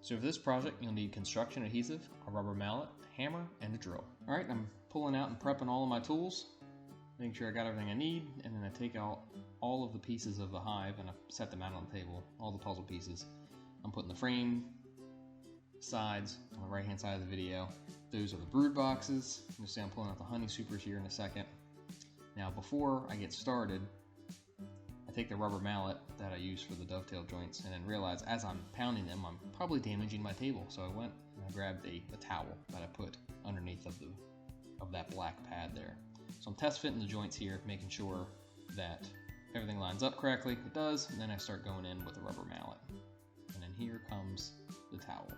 So for this project, you'll need construction adhesive, a rubber mallet, a hammer, and a drill. All right, I'm pulling out and prepping all of my tools, making sure I got everything I need, and then I take out all of the pieces of the hive and I set them out on the table, all the puzzle pieces. I'm putting the frame sides on the right hand side of the video. Those are the brood boxes. You'll see I'm pulling out the honey supers here in a second. Now before I get started, I take the rubber mallet that I use for the dovetail joints and then realize as I'm pounding them, I'm probably damaging my table. So I went and I grabbed a towel that I put underneath of that black pad there. So I'm test fitting the joints here, making sure that everything lines up correctly. It does, and then I start going in with the rubber mallet. And then here comes the towel.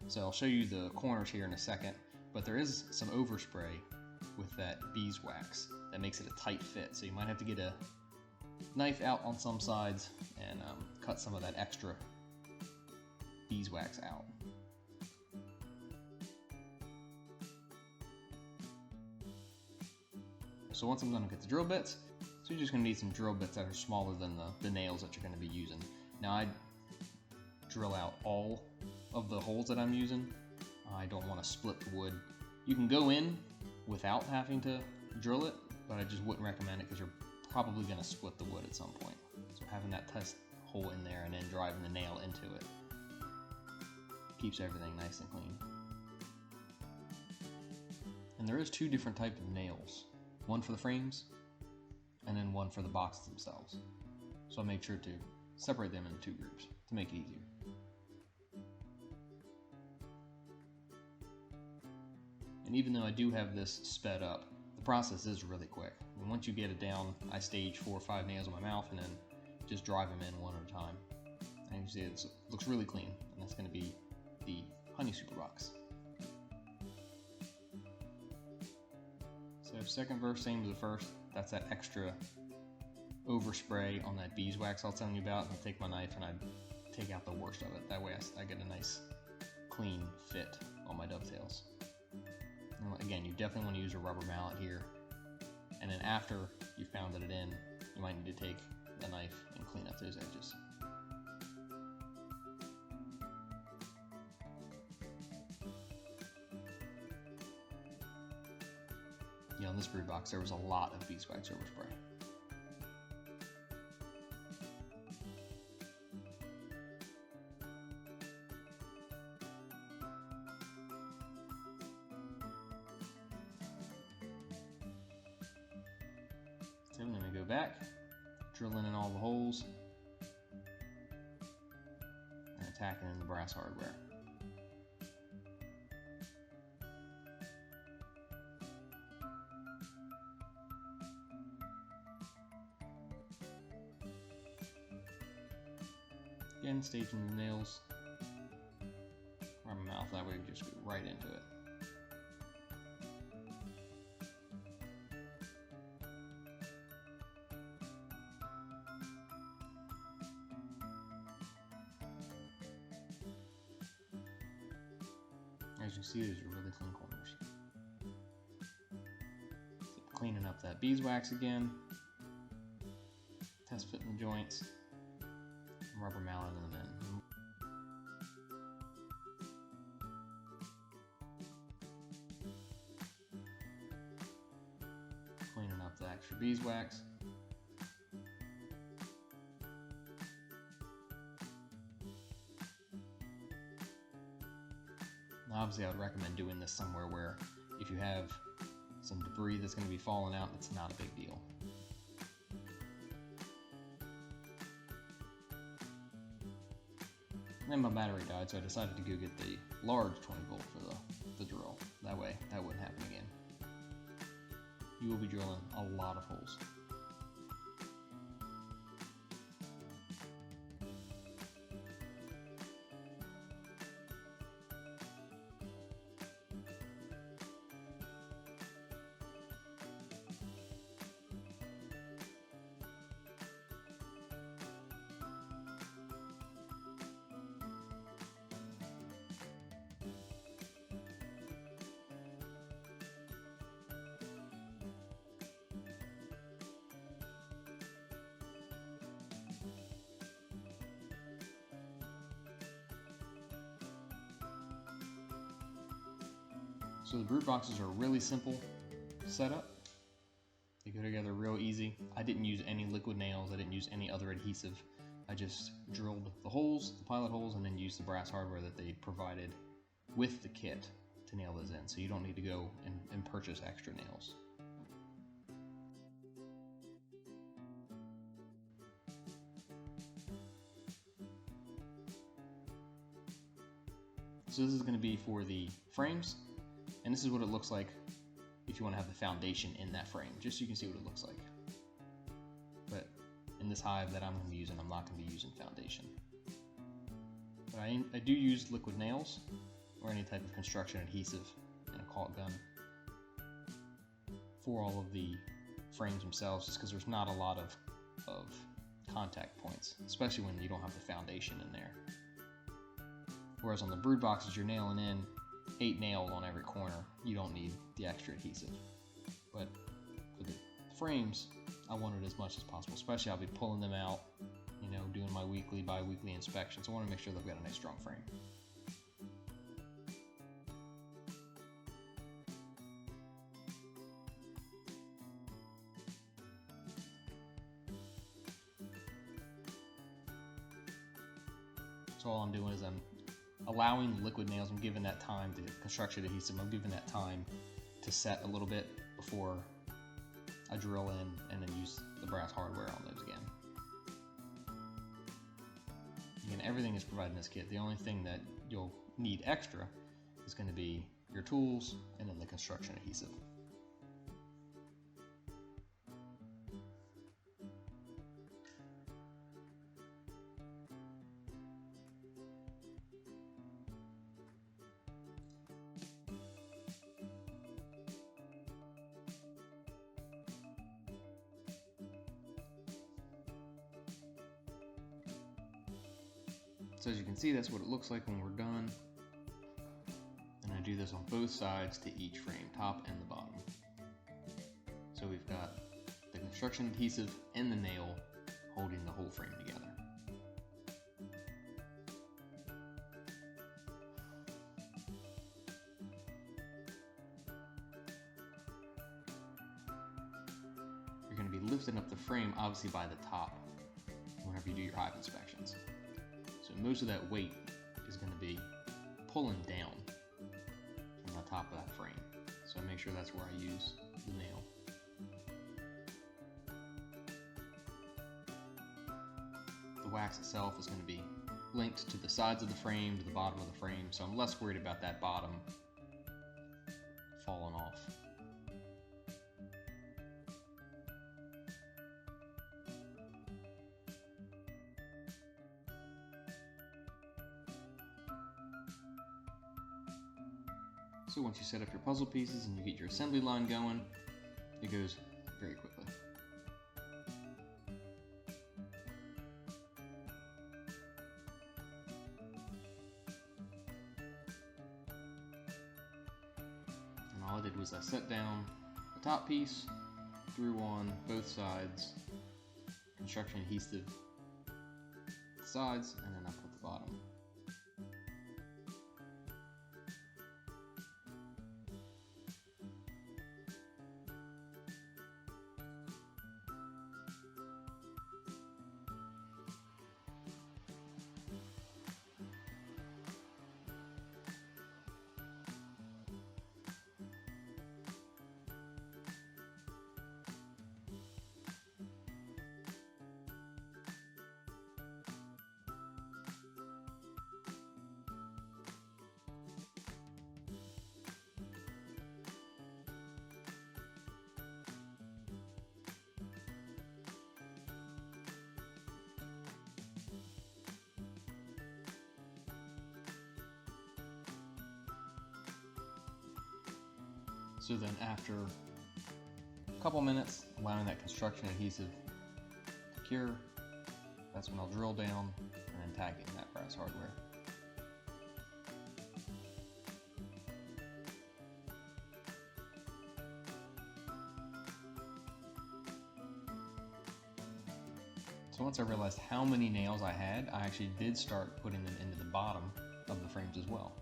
So I'll show you the corners here in a second, but there is some overspray with that beeswax that makes it a tight fit. So you might have to get a knife out on some sides and cut some of that extra beeswax out. So once I'm done, I'll get the drill bits. So you're just gonna need some drill bits that are smaller than the nails that you're gonna be using. Now I drill out all of the holes that I'm using. I don't wanna split the wood. You can go in without having to drill it, but I just wouldn't recommend it because you're probably gonna split the wood at some point. So having that test hole in there and then driving the nail into it keeps everything nice and clean. And there is two different types of nails. One for the frames, and then one for the boxes themselves. So I made sure to separate them into two groups to make it easier. And even though I do have this sped up, the process is really quick. And once you get it down, I stage 4 or 5 nails in my mouth and then just drive them in one at a time. And you see it looks really clean, and that's going to be the honey super box. So second verse, same as the first. That's that extra overspray on that beeswax I was telling you about. And I take my knife and I take out the worst of it. That way I get a nice clean fit on my dovetails. And again, you definitely want to use a rubber mallet here. And then after you've pounded it in, you might need to take the knife and clean up those edges. You know, in this brood box, there was a lot of beeswax overspray. So then we go back, drilling in all the holes, and attacking in the brass hardware. Again, staging the nails around my mouth, that way we just go right into it. As you see, these are really clean corners. So cleaning up that beeswax again, test fitting the joints. Rubber mallet in the end. Cleaning up the extra beeswax. Now obviously I would recommend doing this somewhere where if you have some debris that's going to be falling out, it's not a big deal. And then my battery died, so I decided to go get the large 20 volt for the drill. That way, that wouldn't happen again. You will be drilling a lot of holes. So the brood boxes are a really simple setup. They go together real easy. I didn't use any liquid nails. I didn't use any other adhesive. I just drilled the holes, the pilot holes, and then used the brass hardware that they provided with the kit to nail those in. So you don't need to go and purchase extra nails. So this is going to be for the frames, and this is what it looks like if you want to have the foundation in that frame, just so you can see what it looks like. But in this hive that I'm going to be using, I'm not going to be using foundation. But I do use liquid nails or any type of construction adhesive and a caulk gun for all of the frames themselves, just because there's not a lot of contact points, especially when you don't have the foundation in there. Whereas on the brood boxes, you're nailing in 8 nails on every corner. You don't need the extra adhesive. But for the frames, I wanted as much as possible, especially I'll be pulling them out, you know, doing my weekly, bi-weekly inspections. I want to make sure they've got a nice strong frame. So all I'm doing is I'm allowing the liquid nails, I'm giving that time to construction adhesive, I'm giving that time to set a little bit before I drill in and then use the brass hardware on those again. Again, everything is provided in this kit. The only thing that you'll need extra is going to be your tools and then the construction adhesive. So as you can see, that's what it looks like when we're done. And I do this on both sides to each frame, top and the bottom. So we've got the construction adhesive and the nail holding the whole frame together. You're going to be lifting up the frame obviously by the top whenever you do your hive inspections. So most of that weight is going to be pulling down from the top of that frame. So make sure that's where I use the nail. The wax itself is going to be linked to the sides of the frame, to the bottom of the frame, so I'm less worried about that bottom falling off. So once you set up your puzzle pieces and you get your assembly line going, it goes very quickly. And all I did was I set down the top piece, threw on both sides, construction adhesive sides, and then I put the bottom. So then after a couple minutes, allowing that construction adhesive to cure, that's when I'll drill down and then tack in that brass hardware. So once I realized how many nails I had, I actually did start putting them into the bottom of the frames as well.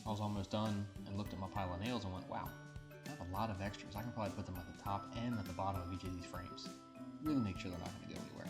I was almost done and looked at my pile of nails and went, wow, I have a lot of extras. I can probably put them at the top and at the bottom of each of these frames. Really make sure they're not going to go anywhere.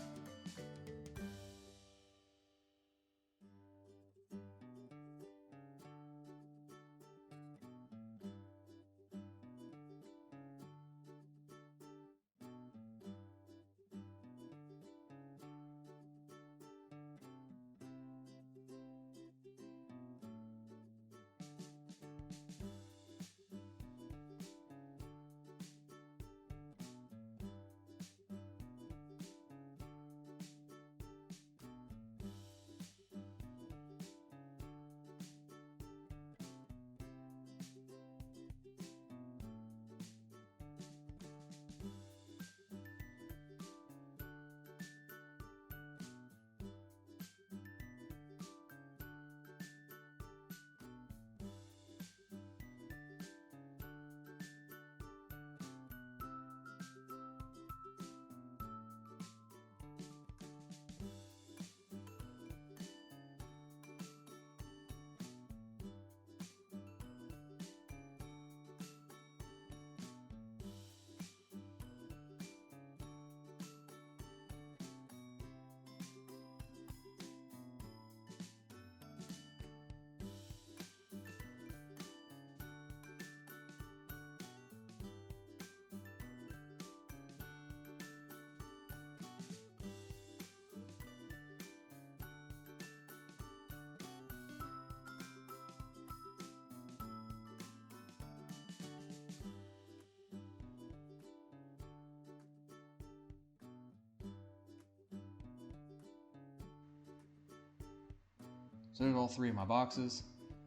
So there's all 3 of my boxes.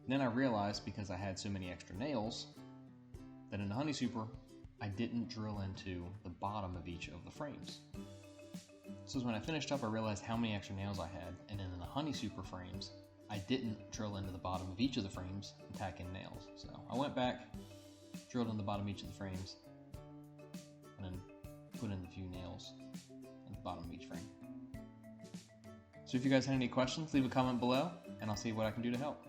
Then I realized, because I had so many extra nails, that in the Honey Super, I didn't drill into the bottom of each of the frames. So when I finished up, I realized how many extra nails I had, and then in the Honey Super frames, I didn't drill into the bottom of each of the frames and tack in nails. So I went back, drilled in the bottom of each of the frames, and then put in a few nails at the bottom of each frame. So if you guys have any questions, leave a comment below, and I'll see what I can do to help.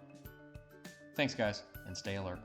Thanks, guys, and stay alert.